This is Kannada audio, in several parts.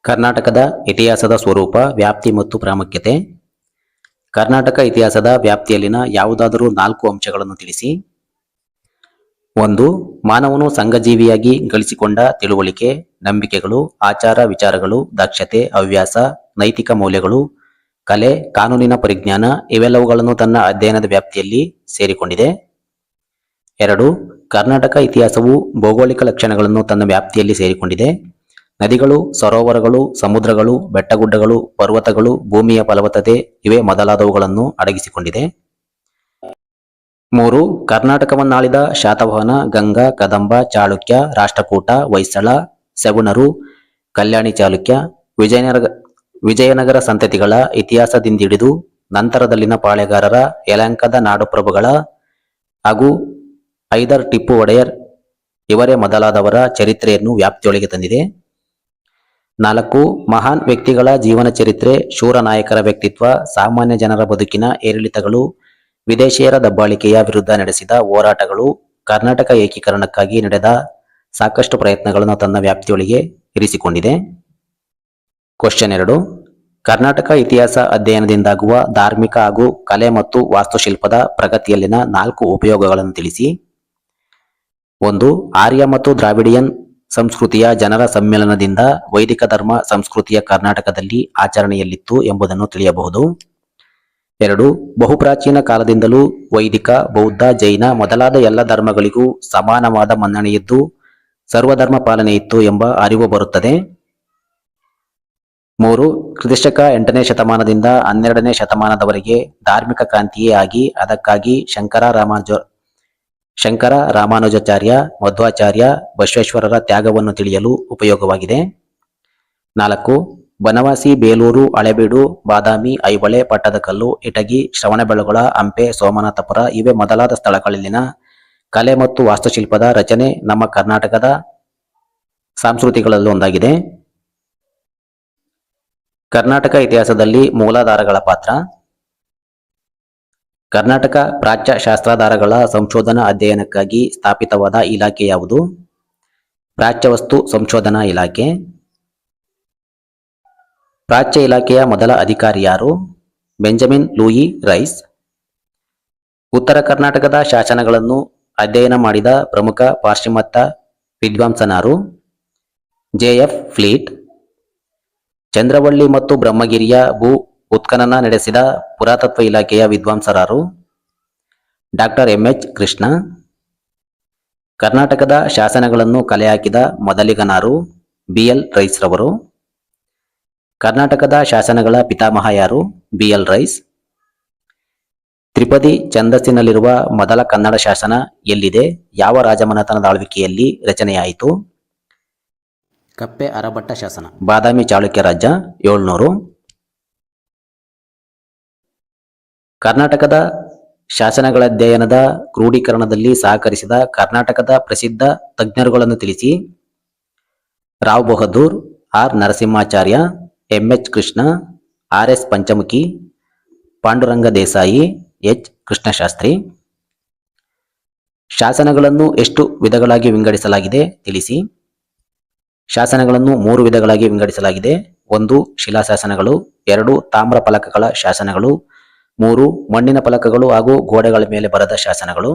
ಕರ್ನಾಟಕದ ಇತಿಹಾಸದ ಸ್ವರೂಪ, ವ್ಯಾಪ್ತಿ ಮತ್ತು ಪ್ರಾಮುಖ್ಯತೆ. ಕರ್ನಾಟಕ ಇತಿಹಾಸದ ವ್ಯಾಪ್ತಿಯಲ್ಲಿನ ಯಾವುದಾದರೂ 4 ಅಂಶಗಳನ್ನು ತಿಳಿಸಿ. 1. ಮಾನವನು ಸಂಘಜೀವಿಯಾಗಿ ಗಳಿಸಿಕೊಂಡ ತಿಳುವಳಿಕೆ, ನಂಬಿಕೆಗಳು, ಆಚಾರ ವಿಚಾರಗಳು, ದಕ್ಷತೆ, ಹವ್ಯಾಸ, ನೈತಿಕ ಮೌಲ್ಯಗಳು, ಕಲೆ, ಕಾನೂನಿನ ಪರಿಜ್ಞಾನ ಇವೆಲ್ಲವುಗಳನ್ನು ತನ್ನ ಅಧ್ಯಯನದ ವ್ಯಾಪ್ತಿಯಲ್ಲಿ ಸೇರಿಕೊಂಡಿದೆ. 2. ಕರ್ನಾಟಕ ಇತಿಹಾಸವು ಭೌಗೋಳಿಕ ಲಕ್ಷಣಗಳನ್ನು ತನ್ನ ವ್ಯಾಪ್ತಿಯಲ್ಲಿ ಸೇರಿಕೊಂಡಿದೆ. ನದಿಗಳು, ಸರೋವರಗಳು, ಸಮುದ್ರಗಳು, ಬೆಟ್ಟಗುಡ್ಡಗಳು, ಪರ್ವತಗಳು, ಭೂಮಿಯ ಫಲವತ್ತತೆ ಇವೇ ಮೊದಲಾದವುಗಳನ್ನು ಅಡಗಿಸಿಕೊಂಡಿದೆ. 3. ಕರ್ನಾಟಕವನ್ನಾಳಿದ ಶಾತವಾಹನ, ಗಂಗಾ, ಕದಂಬ, ಚಾಳುಕ್ಯ, ರಾಷ್ಟ್ರಕೂಟ, ಹೊಯ್ಸಳ, ಸೆಗುಣರು, ಕಲ್ಯಾಣಿ ಚಾಲುಕ್ಯ, ವಿಜಯನಗರ ಸಂತತಿಗಳ ಇತಿಹಾಸದಿಂದಿಡಿದು ನಂತರದಲ್ಲಿನ ಪಾಳೆಗಾರರ, ಯಲಹಂಕದ ನಾಡಪ್ರಭುಗಳ ಹಾಗೂ ಹೈದರ್ ಟಿಪ್ಪು ಒಡೆಯರ್ ಇವರೇ ಮೊದಲಾದವರ ಚರಿತ್ರೆಯನ್ನು ವ್ಯಾಪ್ತಿಯೊಳಗೆ ತಂದಿದೆ. 4. ಮಹಾನ್ ವ್ಯಕ್ತಿಗಳ ಜೀವನ ಚರಿತ್ರೆ, ಶೂರ ನಾಯಕರ ವ್ಯಕ್ತಿತ್ವ, ಸಾಮಾನ್ಯ ಜನರ ಬದುಕಿನ ಏರಿಳಿತಗಳು, ವಿದೇಶಿಯರ ದಬ್ಬಾಳಿಕೆಯ ವಿರುದ್ಧ ನಡೆಸಿದ ಹೋರಾಟಗಳು, ಕರ್ನಾಟಕ ಏಕೀಕರಣಕ್ಕಾಗಿ ನಡೆದ ಸಾಕಷ್ಟು ಪ್ರಯತ್ನಗಳನ್ನು ತನ್ನ ವ್ಯಾಪ್ತಿಯೊಳಗೆ ಇರಿಸಿಕೊಂಡಿದೆ. ಕ್ವಶ್ಚನ್ 2. ಕರ್ನಾಟಕ ಇತಿಹಾಸ ಅಧ್ಯಯನದಿಂದಾಗುವ ಧಾರ್ಮಿಕ ಹಾಗೂ ಕಲೆ ಮತ್ತು ವಾಸ್ತುಶಿಲ್ಪದ ಪ್ರಗತಿಯಲ್ಲಿನ 4 ಉಪಯೋಗಗಳನ್ನು ತಿಳಿಸಿ. 1. ಆರ್ಯ ಮತ್ತು ದ್ರಾವಿಡಿಯನ್ ಸಂಸ್ಕೃತಿಯ ಜನರ ಸಮ್ಮಿಲನದಿಂದ ವೈದಿಕ ಧರ್ಮ ಸಂಸ್ಕೃತಿಯ ಕರ್ನಾಟಕದಲ್ಲಿ ಆಚರಣೆಯಲ್ಲಿತ್ತು ಎಂಬುದನ್ನು ತಿಳಿಯಬಹುದು. 2. ಬಹುಪ್ರಾಚೀನ ಕಾಲದಿಂದಲೂ ವೈದಿಕ, ಬೌದ್ಧ, ಜೈನ ಮೊದಲಾದ ಎಲ್ಲ ಧರ್ಮಗಳಿಗೂ ಸಮಾನವಾದ ಮನ್ನಣೆಯಿದ್ದು ಸರ್ವಧರ್ಮ ಪಾಲನೆಯಿತ್ತು ಎಂಬ ಅರಿವು ಬರುತ್ತದೆ. 3. ಕ್ರಿಸ್ತಶಕ 8ನೇ ಶತಮಾನದಿಂದ 12ನೇ ಶತಮಾನದವರೆಗೆ ಧಾರ್ಮಿಕ ಕ್ರಾಂತಿಯೇ ಆಗಿ ಅದಕ್ಕಾಗಿ ಶಂಕರ ರಾಮಾನುಜಾಚಾರ್ಯ, ಮಧ್ವಾಚಾರ್ಯ, ಬಸವೇಶ್ವರರ ತ್ಯಾಗವನ್ನು ತಿಳಿಯಲು ಉಪಯೋಗವಾಗಿದೆ. 4. ಬನವಾಸಿ, ಬೇಲೂರು, ಹಳೆಬೀಡು, ಬಾದಾಮಿ, ಐಹೊಳೆ, ಪಟ್ಟದಕಲ್ಲು, ಇಟಗಿ, ಶ್ರವಣಬೆಳಗೊಳ, ಹಂಪೆ, ಸೋಮನಾಥಪುರ ಇವೇ ಮೊದಲಾದ ಸ್ಥಳಗಳಲ್ಲಿನ ಕಲೆ ಮತ್ತು ವಾಸ್ತುಶಿಲ್ಪದ ರಚನೆ ನಮ್ಮ ಕರ್ನಾಟಕದ ಸಂಸ್ಕೃತಿಗಳಲ್ಲೊಂದಾಗಿದೆ. ಕರ್ನಾಟಕ ಇತಿಹಾಸದಲ್ಲಿ ಮೂಲಾಧಾರಗಳ ಪಾತ್ರ. ಕರ್ನಾಟಕ ಪ್ರಾಚ್ಯ ಶಾಸ್ತ್ರಾಧಾರಗಳ ಸಂಶೋಧನಾ ಅಧ್ಯಯನಕ್ಕಾಗಿ ಸ್ಥಾಪಿತವಾದ ಇಲಾಖೆ ಯಾವುದು? ಪ್ರಾಚ್ಯವಸ್ತು ಸಂಶೋಧನಾ ಇಲಾಖೆ. ಪ್ರಾಚ್ಯ ಇಲಾಖೆಯ ಮೊದಲ ಅಧಿಕಾರಿ ಯಾರು? Benjamin Lewis Rice. ಉತ್ತರ ಕರ್ನಾಟಕದ ಶಾಸನಗಳನ್ನು ಅಧ್ಯಯನ ಮಾಡಿದ ಪ್ರಮುಖ ಪಾಶ್ಚಿಮಾತ್ಯ ವಿದ್ವಾಂಸನಾರು? ಜೆ.ಎಫ್. ಫ್ಲೀಟ್. ಚಂದ್ರವಳ್ಳಿ ಮತ್ತು ಬ್ರಹ್ಮಗಿರಿಯ ಭೂ ಉತ್ಖನನ ನಡೆಸಿದ ಪುರಾತತ್ವ ಇಲಾಖೆಯ ವಿದ್ವಾಂಸರಾರು? ಡಾಕ್ಟರ್ ಎಂ.ಎಚ್. ಕೃಷ್ಣ. ಕರ್ನಾಟಕದ ಶಾಸನಗಳನ್ನು ಕಲೆ ಹಾಕಿದ ಮೊದಲಿಗನಾರು? ಬಿ.ಎಲ್. ರೈಸ್ ರವರು. ಕರ್ನಾಟಕದ ಶಾಸನಗಳ ಪಿತಾಮಹ ಯಾರು? ಬಿ.ಎಲ್. ರೈಸ್. ತ್ರಿಪದಿ ಛಂದಸ್ಸಿನಲ್ಲಿರುವ ಮೊದಲ ಕನ್ನಡ ಶಾಸನ ಎಲ್ಲಿದೆ? ಯಾವ ರಾಜಮನೆತನದ ಆಳ್ವಿಕೆಯಲ್ಲಿ ರಚನೆಯಾಯಿತು? ಕಪ್ಪೆ ಅರಭಟ್ಟ ಶಾಸನ. ಬಾದಾಮಿ ಚಾಳುಕ್ಯ ರಾಜ್ಯ 700. ಕರ್ನಾಟಕದ ಶಾಸನಗಳಧ್ಯಯನದ ಕ್ರೋಢೀಕರಣದಲ್ಲಿ ಸಹಕರಿಸಿದ ಕರ್ನಾಟಕದ ಪ್ರಸಿದ್ಧ ತಜ್ಞರುಗಳನ್ನು ತಿಳಿಸಿ. ರಾವ್ ಬಹದ್ದೂರ್, ಆರ್ ನರಸಿಂಹಾಚಾರ್ಯ, ಎಂ.ಎಚ್. ಕೃಷ್ಣ, ಆರ್.ಎಸ್. ಪಂಚಮುಖಿ, ಪಾಂಡುರಂಗ ದೇಸಾಯಿ, ಎಚ್. ಕೃಷ್ಣಶಾಸ್ತ್ರಿ. ಶಾಸನಗಳನ್ನು ಎಷ್ಟು ವಿಧಗಳಾಗಿ ವಿಂಗಡಿಸಲಾಗಿದೆ ತಿಳಿಸಿ. ಶಾಸನಗಳನ್ನು 3 ವಿಧಗಳಾಗಿ ವಿಂಗಡಿಸಲಾಗಿದೆ. 1. ಶಿಲಾಶಾಸನಗಳು, 2. ತಾಮ್ರ ಫಲಕಗಳ ಶಾಸನಗಳು, 3. ಮಣ್ಣಿನ ಫಲಕಗಳು ಹಾಗೂ ಗೋಡೆಗಳ ಮೇಲೆ ಬರೆದ ಶಾಸನಗಳು.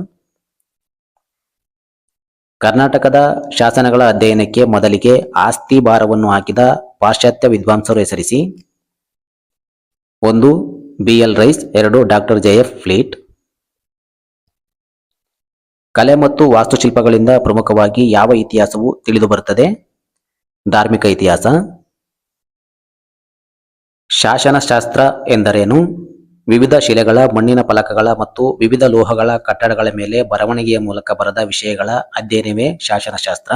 ಕರ್ನಾಟಕದ ಶಾಸನಗಳ ಅಧ್ಯಯನಕ್ಕೆ ಮೊದಲಿಗೆ ಆಸ್ತಿ ಭಾರವನ್ನು ಹಾಕಿದ ಪಾಶ್ಚಾತ್ಯ ವಿದ್ವಾಂಸರು ಹೆಸರಿಸಿ. 1. ಬಿ.ಎಲ್. ರೈಸ್, 2. ಡಾಕ್ಟರ್ ಜೆ.ಎಫ್. ಫ್ಲೀಟ್. ಕಲೆ ಮತ್ತು ವಾಸ್ತುಶಿಲ್ಪಗಳಿಂದ ಪ್ರಮುಖವಾಗಿ ಯಾವ ಇತಿಹಾಸವು ತಿಳಿದುಬರುತ್ತದೆ? ಧಾರ್ಮಿಕ ಇತಿಹಾಸ. ಶಾಸನಶಾಸ್ತ್ರ ಎಂದರೇನು? ವಿವಿಧ ಶಿಲೆಗಳ, ಮಣ್ಣಿನ ಫಲಕಗಳ ಮತ್ತು ವಿವಿಧ ಲೋಹಗಳ ಕಟ್ಟಡಗಳ ಮೇಲೆ ಬರವಣಿಗೆಯ ಮೂಲಕ ಬರೆದ ವಿಷಯಗಳ ಅಧ್ಯಯನವೇ ಶಾಸನಶಾಸ್ತ್ರ.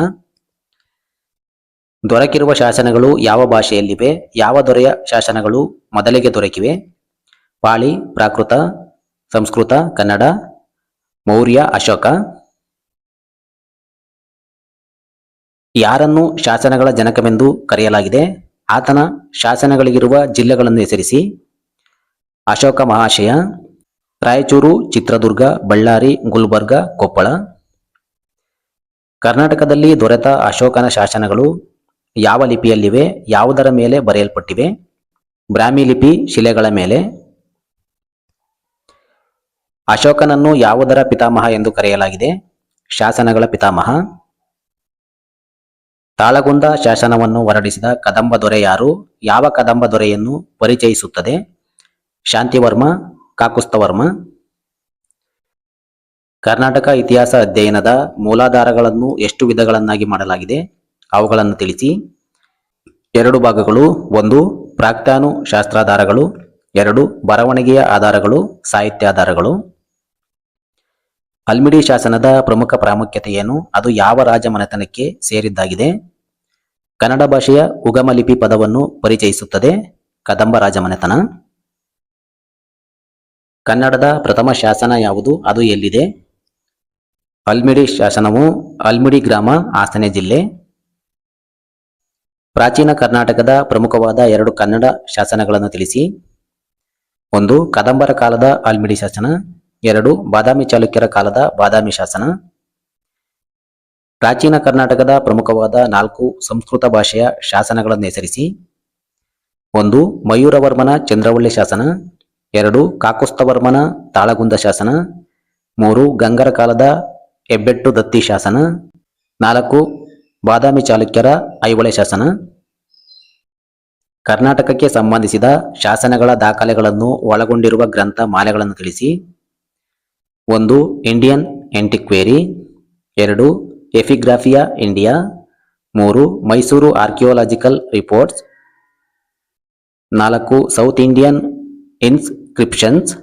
ದೊರಕಿರುವ ಶಾಸನಗಳು ಯಾವ ಭಾಷೆಯಲ್ಲಿವೆ? ಯಾವ ದೊರೆಯ ಶಾಸನಗಳು ಮೊದಲಿಗೆ ದೊರಕಿವೆ? ಪಾಳಿ, ಪ್ರಾಕೃತ, ಸಂಸ್ಕೃತ, ಕನ್ನಡ, ಮೌರ್ಯ, ಅಶೋಕ. ಯಾರನ್ನು ಶಾಸನಗಳ ಜನಕವೆಂದು ಕರೆಯಲಾಗಿದೆ? ಆತನ ಶಾಸನಗಳಿಗಿರುವ ಜಿಲ್ಲೆಗಳನ್ನು ಹೆಸರಿಸಿ. ಅಶೋಕ ಮಹಾಶಯ. ರಾಯಚೂರು, ಚಿತ್ರದುರ್ಗ, ಬಳ್ಳಾರಿ, ಗುಲ್ಬರ್ಗ, ಕೊಪ್ಪಳ. ಕರ್ನಾಟಕದಲ್ಲಿ ದೊರೆತ ಅಶೋಕನ ಶಾಸನಗಳು ಯಾವ ಲಿಪಿಯಲ್ಲಿವೆ? ಯಾವುದರ ಮೇಲೆ ಬರೆಯಲ್ಪಟ್ಟಿವೆ? ಬ್ರಾಹ್ಮಿ ಲಿಪಿ ಶಿಲೆಗಳ ಮೇಲೆ. ಅಶೋಕನನ್ನು ಯಾವುದರ ಪಿತಾಮಹ ಎಂದು ಕರೆಯಲಾಗಿದೆ? ಶಾಸನಗಳ ಪಿತಾಮಹ. ತಾಳಗುಂದ ಶಾಸನವನ್ನು ಹೊರಡಿಸಿದ ಕದಂಬ ದೊರೆ ಯಾರು? ಯಾವ ಕದಂಬ ದೊರೆಯನ್ನು ಪರಿಚಯಿಸುತ್ತದೆ? ಶಾಂತಿವರ್ಮ, ಕಾಕುಸ್ಥವರ್ಮ. ಕರ್ನಾಟಕ ಇತಿಹಾಸ ಅಧ್ಯಯನದ ಮೂಲಾಧಾರಗಳನ್ನು ಎಷ್ಟು ವಿಧಗಳನ್ನಾಗಿ ಮಾಡಲಾಗಿದೆ? ಅವುಗಳನ್ನು ತಿಳಿಸಿ. 2 ಭಾಗಗಳು. 1 ಪ್ರಾಕ್ತಾನು ಶಾಸ್ತ್ರಾಧಾರಗಳು, 2 ಬರವಣಿಗೆಯ ಆಧಾರಗಳು, ಸಾಹಿತ್ಯಾಧಾರಗಳು. ಹಲ್ಮಿಡಿ ಶಾಸನದ ಪ್ರಮುಖ ಪ್ರಾಮುಖ್ಯತೆ ಏನು? ಅದು ಯಾವ ರಾಜಮನೆತನಕ್ಕೆ ಸೇರಿದ್ದಾಗಿದೆ? ಕನ್ನಡ ಭಾಷೆಯ ಉಗಮ ಲಿಪಿ ಪದವನ್ನು ಪರಿಚಯಿಸುತ್ತದೆ. ಕದಂಬ ರಾಜಮನೆತನ. ಕನ್ನಡದ ಪ್ರಥಮ ಶಾಸನ ಯಾವುದು? ಅದು ಎಲ್ಲಿದೆ? ಹಲ್ಮಿಡಿ ಶಾಸನವು ಹಲ್ಮಿಡಿ ಗ್ರಾಮ, ಹಾಸನ ಜಿಲ್ಲೆ. ಪ್ರಾಚೀನ ಕರ್ನಾಟಕದ ಪ್ರಮುಖವಾದ 2 ಕನ್ನಡ ಶಾಸನಗಳನ್ನು ತಿಳಿಸಿ. 1 ಕದಂಬರ ಕಾಲದ ಹಲ್ಮಿಡಿ ಶಾಸನ, 2 ಬಾದಾಮಿ ಚಾಲುಕ್ಯರ ಕಾಲದ ಬಾದಾಮಿ ಶಾಸನ. ಪ್ರಾಚೀನ ಕರ್ನಾಟಕದ ಪ್ರಮುಖವಾದ 4 ಸಂಸ್ಕೃತ ಭಾಷೆಯ ಶಾಸನಗಳನ್ನು ಹೆಸರಿಸಿ. 1 ಮಯೂರವರ್ಮನ ಚಂದ್ರವಳ್ಳಿ ಶಾಸನ, 2 ಕಾಕುಸ್ಥವರ್ಮನ ತಾಳಗುಂದ ಶಾಸನ, 3 ಗಂಗರ ಕಾಲದ ಹೆಬ್ಬೆಟ್ಟು ದತ್ತಿ ಶಾಸನ, 4 ಬಾದಾಮಿ ಚಾಲುಕ್ಯರ ಐಹೊಳೆ ಶಾಸನ. ಕರ್ನಾಟಕಕ್ಕೆ ಸಂಬಂಧಿಸಿದ ಶಾಸನಗಳ ದಾಖಲೆಗಳನ್ನು ಒಳಗೊಂಡಿರುವ ಗ್ರಂಥ ಮಾಲೆಗಳನ್ನು ತಿಳಿಸಿ. 1 Indian antiquary, 2 epigraphia India, 3 Mysore archaeological reports, 4 south Indian inscriptions,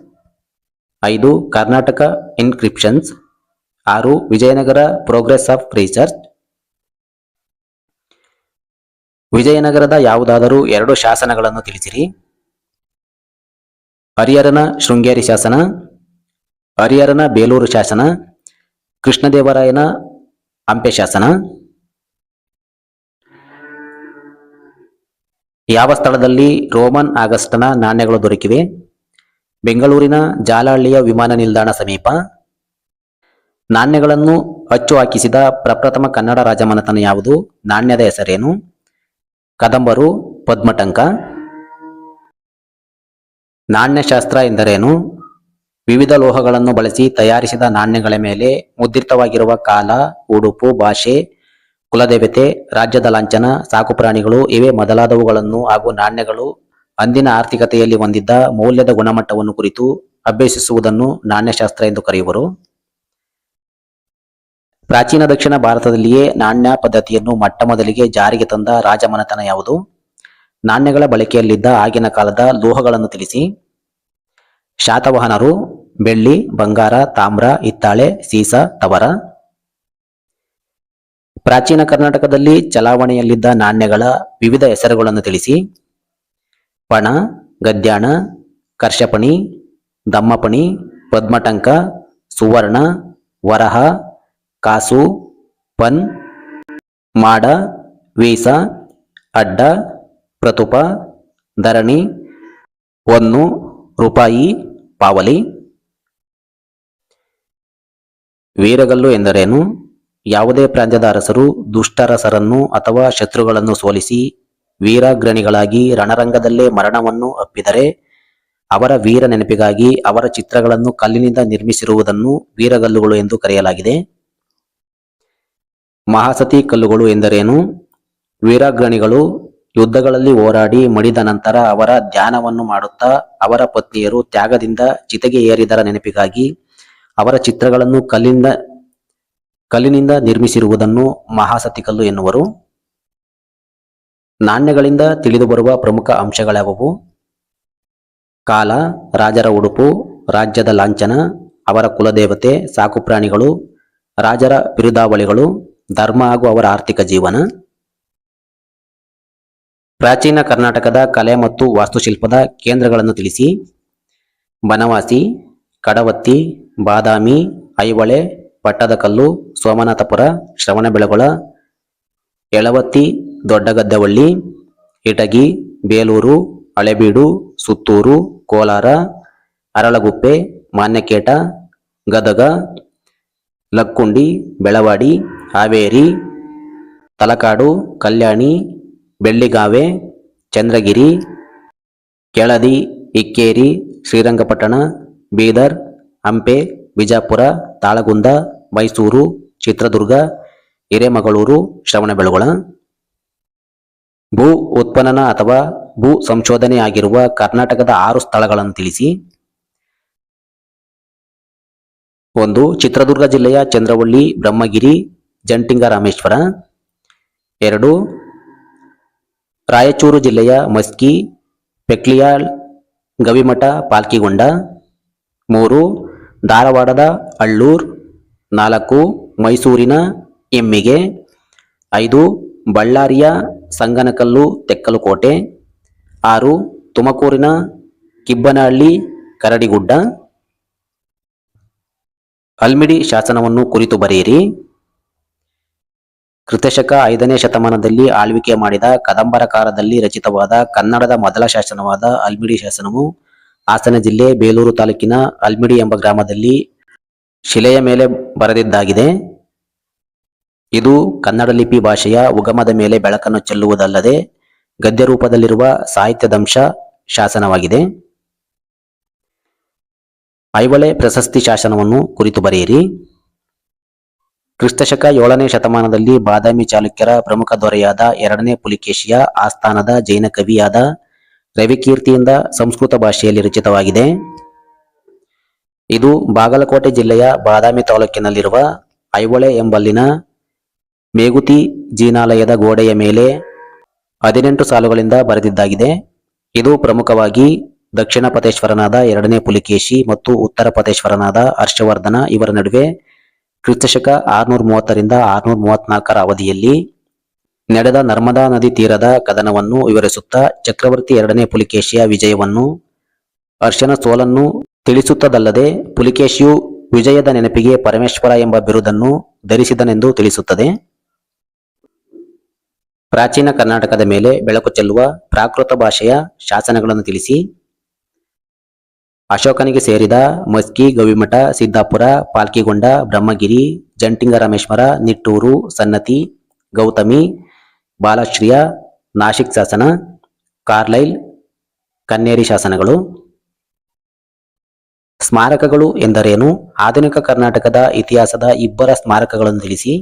5 Karnataka inscriptions, 6 Vijayanagara progress of research. ವಿಜಯನಗರದ ಯಾವುದಾದರೂ 2 ಶಾಸನಗಳನ್ನು ತಿಳಿಸಿರಿ. ಹರಿಹರನ ಶೃಂಗೇರಿ ಶಾಸನ, ಹರಿಹರನ ಬೇಲೂರು ಶಾಸನ, ಕೃಷ್ಣದೇವರಾಯನ ಹಂಪೆ ಶಾಸನ. ಯಾವ ಸ್ಥಳದಲ್ಲಿ ರೋಮನ್ ಆಗಸ್ಟನ ನಾಣ್ಯಗಳು ದೊರಕಿವೆ? ಬೆಂಗಳೂರಿನ ಜಾಲಹಳ್ಳಿಯ ವಿಮಾನ ನಿಲ್ದಾಣ ಸಮೀಪ. ನಾಣ್ಯಗಳನ್ನು ಅಚ್ಚು ಹಾಕಿಸಿದ ಪ್ರಪ್ರಥಮ ಕನ್ನಡ ರಾಜಮನೆತನ ಯಾವುದು? ನಾಣ್ಯದ ಹೆಸರೇನು? ಕದಂಬರು, ಪದ್ಮಟಂಕ. ನಾಣ್ಯಶಾಸ್ತ್ರ ಎಂದರೇನು? ವಿವಿಧ ಲೋಹಗಳನ್ನು ಬಳಸಿ ತಯಾರಿಸಿದ ನಾಣ್ಯಗಳ ಮೇಲೆ ಮುದ್ರಿತವಾಗಿರುವ ಕಾಲ, ಉಡುಪು, ಭಾಷೆ, ಕುಲದೇವತೆ, ರಾಜ್ಯದ ಲಾಂಛನ, ಸಾಕುಪ್ರಾಣಿಗಳು ಇವೇ ಮೊದಲಾದವುಗಳನ್ನು ಹಾಗೂ ನಾಣ್ಯಗಳು ಅಂದಿನ ಆರ್ಥಿಕತೆಯಲ್ಲಿ ಹೊಂದಿದ್ದ ಮೌಲ್ಯದ ಗುಣಮಟ್ಟವನ್ನು ಕುರಿತು ಅಭ್ಯಸಿಸುವುದನ್ನು ನಾಣ್ಯಶಾಸ್ತ್ರ ಎಂದು ಕರೆಯುವರು. ಪ್ರಾಚೀನ ದಕ್ಷಿಣ ಭಾರತದಲ್ಲಿಯೇ ನಾಣ್ಯ ಪದ್ಧತಿಯನ್ನು ಮೊಟ್ಟಮೊದಲಿಗೆ ಜಾರಿಗೆ ತಂದ ರಾಜಮನೆತನ ಯಾವುದು? ನಾಣ್ಯಗಳ ಬಳಕೆಯಲ್ಲಿದ್ದ ಆಗಿನ ಕಾಲದ ಲೋಹಗಳನ್ನು ತಿಳಿಸಿ. ಶಾತವಾಹನರು. ಬೆಳ್ಳಿ, ಬಂಗಾರ, ತಾಮ್ರ, ಹಿತ್ತಾಳೆ, ಸೀಸ, ತವರ. ಪ್ರಾಚೀನ ಕರ್ನಾಟಕದಲ್ಲಿ ಚಲಾವಣೆಯಲ್ಲಿದ್ದ ನಾಣ್ಯಗಳ ವಿವಿಧ ಹೆಸರುಗಳನ್ನು ತಿಳಿಸಿ. ಪಣ, ಗದ್ಯಾಣ, ಕರ್ಷಪಣಿ, ದಮ್ಮಪಣಿ, ಪದ್ಮಟಂಕ, ಸುವರ್ಣ, ವರಹ, ಕಾಸು, ಪನ್, ಮಾಡ, ವೀಸ, ಅಡ್ಡ, ಪ್ರತುಪ, ಧರಣಿ, ಒಂದು, ರೂಪಾಯಿ, ಪಾವಲಿ. ವೀರಗಲ್ಲು ಎಂದರೇನು? ಯಾವುದೇ ಪ್ರಾಂತ್ಯದ ಅರಸರು ದುಷ್ಟರಸರನ್ನು ಅಥವಾ ಶತ್ರುಗಳನ್ನು ಸೋಲಿಸಿ ವೀರಾಗ್ರಣಿಗಳಾಗಿ ರಣರಂಗದಲ್ಲೇ ಮರಣವನ್ನು ಅಪ್ಪಿದರೆ ಅವರ ವೀರ ನೆನಪಿಗಾಗಿ ಅವರ ಚಿತ್ರಗಳನ್ನು ಕಲ್ಲಿನಿಂದ ನಿರ್ಮಿಸಿರುವುದನ್ನು ವೀರಗಲ್ಲುಗಳು ಎಂದು ಕರೆಯಲಾಗಿದೆ. ಮಹಾಸತಿ ಕಲ್ಲುಗಳು ಎಂದರೇನು? ವೀರಾಗ್ರಣಿಗಳು ಯುದ್ಧಗಳಲ್ಲಿ ಹೋರಾಡಿ ಮಡಿದ ನಂತರ ಅವರ ಧ್ಯಾನವನ್ನು ಮಾಡುತ್ತಾ ಅವರ ಪತ್ನಿಯರು ತ್ಯಾಗದಿಂದ ಚಿತೆಗೆ ಏರಿದರ ನೆನಪಿಗಾಗಿ ಅವರ ಚಿತ್ರಗಳನ್ನು ಕಲ್ಲಿನಿಂದ ನಿರ್ಮಿಸಿರುವುದನ್ನು ಮಹಾಸತಿ ಕಲ್ಲು ಎನ್ನುವರು. ನಾಣ್ಯಗಳಿಂದ ತಿಳಿದುಬರುವ ಪ್ರಮುಖ ಅಂಶಗಳ್ಯಾವುವು? ಕಾಲ, ರಾಜರ ಉಡುಪು, ರಾಜ್ಯದ ಲಾಂಛನ, ಅವರ ಕುಲದೇವತೆ, ಸಾಕುಪ್ರಾಣಿಗಳು, ರಾಜರ ಬಿರುದಾವಳಿಗಳು, ಧರ್ಮ ಹಾಗೂ ಅವರ ಆರ್ಥಿಕ ಜೀವನ. ಪ್ರಾಚೀನ ಕರ್ನಾಟಕದ ಕಲೆ ಮತ್ತು ವಾಸ್ತುಶಿಲ್ಪದ ಕೇಂದ್ರಗಳನ್ನು ತಿಳಿಸಿ. ಬನವಾಸಿ, ಕಡವತ್ತಿ, ಬಾದಾಮಿ, ಐಹೊಳೆ, ಪಟ್ಟದಕಲ್ಲು, ಸೋಮನಾಥಪುರ, ಶ್ರವಣಬೆಳಗೊಳ, ಯಳವತ್ತಿ, ದೊಡ್ಡಗದ್ದವಳ್ಳಿ, ಇಟಗಿ, ಬೇಲೂರು, ಹಳೆಬೀಡು, ಸುತ್ತೂರು, ಕೋಲಾರ, ಅರಳಗುಪ್ಪೆ, ಮಾನ್ಯಕೇಟ, ಗದಗ, ಲಕ್ಕುಂಡಿ, ಬೆಳವಾಡಿ, ಹಾವೇರಿ, ತಲಕಾಡು, ಕಲ್ಯಾಣಿ, ಬೆಳ್ಳಿಗಾವೆ, ಚಂದ್ರಗಿರಿ, ಕೆಳದಿ, ಇಕ್ಕೇರಿ, ಶ್ರೀರಂಗಪಟ್ಟಣ, ಬೀದರ್, ಹಂಪೆ, ಬಿಜಾಪುರ, ತಾಳಗುಂದ, ಮೈಸೂರು, ಚಿತ್ರದುರ್ಗ, ಹಿರೇಮಗಳೂರು, ಶ್ರವಣಬೆಳಗೊಳ. ಭೂ ಉತ್ಖನನ ಅಥವಾ ಭೂ ಸಂಶೋಧನೆ ಆಗಿರುವ ಕರ್ನಾಟಕದ 6 ಸ್ಥಳಗಳನ್ನು ತಿಳಿಸಿ. 1. ಚಿತ್ರದುರ್ಗ ಜಿಲ್ಲೆಯ ಚಂದ್ರವಳ್ಳಿ, ಬ್ರಹ್ಮಗಿರಿ, ಜಂಟಿಂಗ ರಾಮೇಶ್ವರ. 2. ರಾಯಚೂರು ಜಿಲ್ಲೆಯ ಮಸ್ಕಿ, ಪೆಕ್ಲಿಯಾಳ್, ಗವಿಮಠ, ಪಾಲ್ಕಿಗೊಂಡ. 3. ಧಾರವಾಡದ ಅಳ್ಳೂರ್. 4. ಮೈಸೂರಿನ ಎಮ್ಮಿಗೆ. 5. ಬಳ್ಳಾರಿಯ ಸಂಗನಕಲ್ಲು, ತೆಕ್ಕಲಕೋಟೆ. 6. ತುಮಕೂರಿನ ಕಿಬ್ಬನಹಳ್ಳಿ, ಕರಡಿಗುಡ್ಡ. ಹಲ್ಮಿಡಿ ಶಾಸನವನ್ನು ಕುರಿತು ಬರೆಯಿರಿ. ಕ್ರಿಸ್ತಶಕ 5ನೇ ಶತಮಾನದಲ್ಲಿ ಆಳ್ವಿಕೆ ಮಾಡಿದ ಕದಂಬರ ಕಾಲದಲ್ಲಿ ರಚಿತವಾದ ಕನ್ನಡದ ಮೊದಲ ಶಾಸನವಾದ ಹಲ್ಮಿಡಿ ಶಾಸನವು ಹಾಸನ ಜಿಲ್ಲೆ ಬೇಲೂರು ತಾಲೂಕಿನ ಹಲ್ಮಿಡಿ ಎಂಬ ಗ್ರಾಮದಲ್ಲಿ ಶಿಲೆಯ ಮೇಲೆ ಬರೆದಿದ್ದಾಗಿದೆ. ಇದು ಕನ್ನಡ ಲಿಪಿ ಭಾಷೆಯ ಉಗಮದ ಮೇಲೆ ಬೆಳಕನ್ನು ಚೆಲ್ಲುವುದಲ್ಲದೆ ಗದ್ಯ ರೂಪದಲ್ಲಿರುವ ಸಾಹಿತ್ಯದಂಶ ಶಾಸನವಾಗಿದೆ. ಐಹೊಳೆ ಪ್ರಶಸ್ತಿ ಶಾಸನವನ್ನು ಕುರಿತು ಬರೆಯಿರಿ. ಕ್ರಿಸ್ತಶಕ 7ನೇ ಶತಮಾನದಲ್ಲಿ ಬಾದಾಮಿ ಚಾಲುಕ್ಯರ ಪ್ರಮುಖ ದೊರೆಯಾದ 2ನೇ ಪುಲಿಕೇಶಿಯ ಆಸ್ಥಾನದ ಜೈನ ಕವಿಯಾದ ರವಿಕೀರ್ತಿಯಿಂದ ಸಂಸ್ಕೃತ ಭಾಷೆಯಲ್ಲಿ ರಚಿತವಾಗಿದೆ. ಇದು ಬಾಗಲಕೋಟೆ ಜಿಲ್ಲೆಯ ಬಾದಾಮಿ ತಾಲೂಕಿನಲ್ಲಿರುವ ಐಹೊಳೆ ಎಂಬಲ್ಲಿನ ಮೇಗುತಿ ಜಿನಾಲಯದ ಗೋಡೆಯ ಮೇಲೆ 18 ಸಾಲುಗಳಿಂದ ಬರೆದಿದ್ದಾಗಿದೆ. ಇದು ಪ್ರಮುಖವಾಗಿ ದಕ್ಷಿಣ ಪತೇಶ್ವರನಾದ 2ನೇ ಪುಲಿಕೇಶಿ ಮತ್ತು ಉತ್ತರ ಪತೇಶ್ವರನಾದ ಹರ್ಷವರ್ಧನ ಇವರ ನಡುವೆ ಕ್ರಿಸ್ತಶಕ 630ರಿಂದ 634 ಅವಧಿಯಲ್ಲಿ ನಡೆದ ನರ್ಮದಾ ನದಿ ತೀರದ ಕದನವನ್ನು ವಿವರಿಸುತ್ತಾ ಚಕ್ರವರ್ತಿ 2ನೇ ಪುಲಿಕೇಶಿಯ ವಿಜಯವನ್ನು ಹರ್ಷನ ಸೋಲನ್ನು ತಿಳಿಸುತ್ತದಲ್ಲದೆ ಪುಲಿಕೇಶಿಯು ವಿಜಯದ ನೆನಪಿಗೆ ಪರಮೇಶ್ವರ ಎಂಬ ಬಿರುದನ್ನು ಧರಿಸಿದನೆಂದು ತಿಳಿಸುತ್ತದೆ. ಪ್ರಾಚೀನ ಕರ್ನಾಟಕದ ಮೇಲೆ ಬೆಳಕು ಚೆಲ್ಲುವ ಪ್ರಾಕೃತ ಭಾಷೆಯ ಶಾಸನಗಳನ್ನು ತಿಳಿಸಿ. ಅಶೋಕನಿಗೆ ಸೇರಿದ ಮಸ್ಕಿ, ಗವಿಮಠ, ಸಿದ್ದಾಪುರ, ಪಾಲ್ಕಿಗೊಂಡ, ಬ್ರಹ್ಮಗಿರಿ, ಜಂಟಿಂಗರಾಮೇಶ್ವರ, ನಿಟ್ಟೂರು, ಸನ್ನತಿ, ಗೌತಮಿ, ಬಾಲಶ್ರಿಯ, ನಾಶಿಕ್ ಶಾಸನ, ಕಾರ್ಲೈಲ್, ಕನ್ನೇರಿ ಶಾಸನಗಳು. ಸ್ಮಾರಕಗಳು ಎಂದರೇನು? ಆಧುನಿಕ ಕರ್ನಾಟಕದ ಇತಿಹಾಸದ ಇಬ್ಬರ ಸ್ಮಾರಕಗಳನ್ನು ತಿಳಿಸಿ.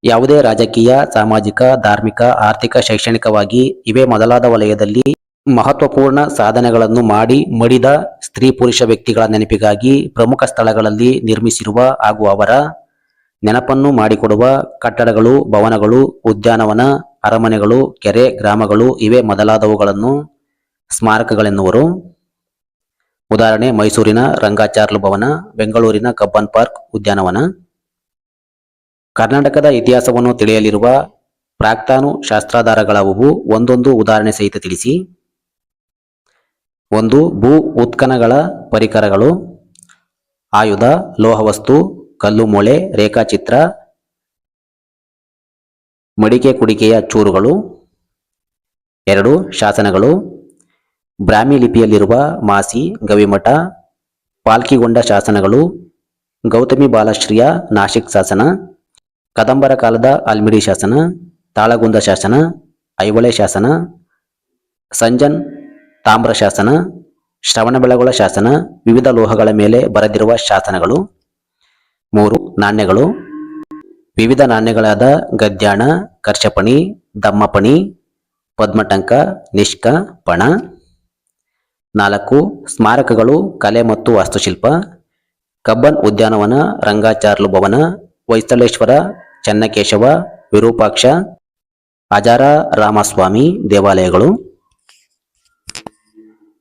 ಯಾವುದೇ ರಾಜಕೀಯ, ಸಾಮಾಜಿಕ, ಧಾರ್ಮಿಕ, ಆರ್ಥಿಕ, ಶೈಕ್ಷಣಿಕವಾಗಿ ಇವೇ ಮೊದಲಾದ ವಲಯದಲ್ಲಿ ಮಹತ್ವಪೂರ್ಣ ಸಾಧನೆಗಳನ್ನು ಮಾಡಿ ಮಡಿದ ಸ್ತ್ರೀ ಪುರುಷ ವ್ಯಕ್ತಿಗಳ ನೆನಪಿಗಾಗಿ ಪ್ರಮುಖ ಸ್ಥಳಗಳಲ್ಲಿ ನಿರ್ಮಿಸಿರುವ ಹಾಗೂ ಅವರ ನೆನಪನ್ನು ಮಾಡಿಕೊಡುವ ಕಟ್ಟಡಗಳು, ಭವನಗಳು, ಉದ್ಯಾನವನ, ಅರಮನೆಗಳು, ಕೆರೆ, ಗ್ರಾಮಗಳು ಇವೇ ಮೊದಲಾದವುಗಳನ್ನು ಸ್ಮಾರಕಗಳೆನ್ನುವರು. ಉದಾಹರಣೆ ಮೈಸೂರಿನ ರಂಗಾಚಾರ್ಲು ಭವನ, ಬೆಂಗಳೂರಿನ ಕಬ್ಬನ್ ಪಾರ್ಕ್ ಉದ್ಯಾನವನ. ಕರ್ನಾಟಕದ ಇತಿಹಾಸವನ್ನು ತಿಳಿಯಲಿರುವ ಪ್ರಾಕ್ತಾನು ಶಾಸ್ತ್ರಾಧಾರಗಳಾವುವು? ಒಂದೊಂದು ಉದಾಹರಣೆ ಸಹಿತ ತಿಳಿಸಿ. 1. ಭೂ ಉತ್ಖನಗಳ ಪರಿಕರಗಳು: ಆಯುಧ, ಲೋಹವಸ್ತು, ಕಲ್ಲು ಮೊಳೆ, ರೇಖಾಚಿತ್ರ, ಮಡಿಕೆ ಕುಡಿಕೆಯ ಚೂರುಗಳು. 2. ಶಾಸನಗಳು: ಬ್ರಾಹ್ಮಿ ಲಿಪಿಯಲ್ಲಿರುವ ಮಾಸಿ, ಗವಿಮಠ, ಪಾಲ್ಕಿಗೊಂಡ ಶಾಸನಗಳು, ಗೌತಮಿ ಬಾಲಶ್ರೀಯ ನಾಶಿಕ್ ಶಾಸನ, ಕದಂಬರ ಕಾಲದ ಹಲ್ಮಿಡಿ ಶಾಸನ, ತಾಳಗುಂದ ಶಾಸನ, ಐಹೊಳೆ ಶಾಸನ, ಸಂಜನ್ ತಾಮ್ರ ಶಾಸನ, ಶ್ರವಣಬೆಳಗೊಳ ಶಾಸನ, ವಿವಿಧ ಲೋಹಗಳ ಮೇಲೆ ಬರೆದಿರುವ ಶಾಸನಗಳು. 3. ನಾಣ್ಯಗಳು: ವಿವಿಧ ನಾಣ್ಯಗಳಾದ ಗದ್ಯಾಣ, ಕರ್ಷಪಣಿ, ದಮ್ಮಪಣಿ, ಪದ್ಮಟಂಕ, ನಿಷ್ಕ, ಪಣ. 4. ಸ್ಮಾರಕಗಳು: ಕಲೆ ಮತ್ತು ವಾಸ್ತುಶಿಲ್ಪ: ಕಬ್ಬನ್ ಉದ್ಯಾನವನ, ರಂಗಾಚಾರ್ಲು ಭವನ, ಹೊಯ್ಸಳೇಶ್ವರ, ಚನ್ನಕೇಶವ, ವಿರೂಪಾಕ್ಷ, ಅಜಾರ ರಾಮಸ್ವಾಮಿ ದೇವಾಲಯಗಳು.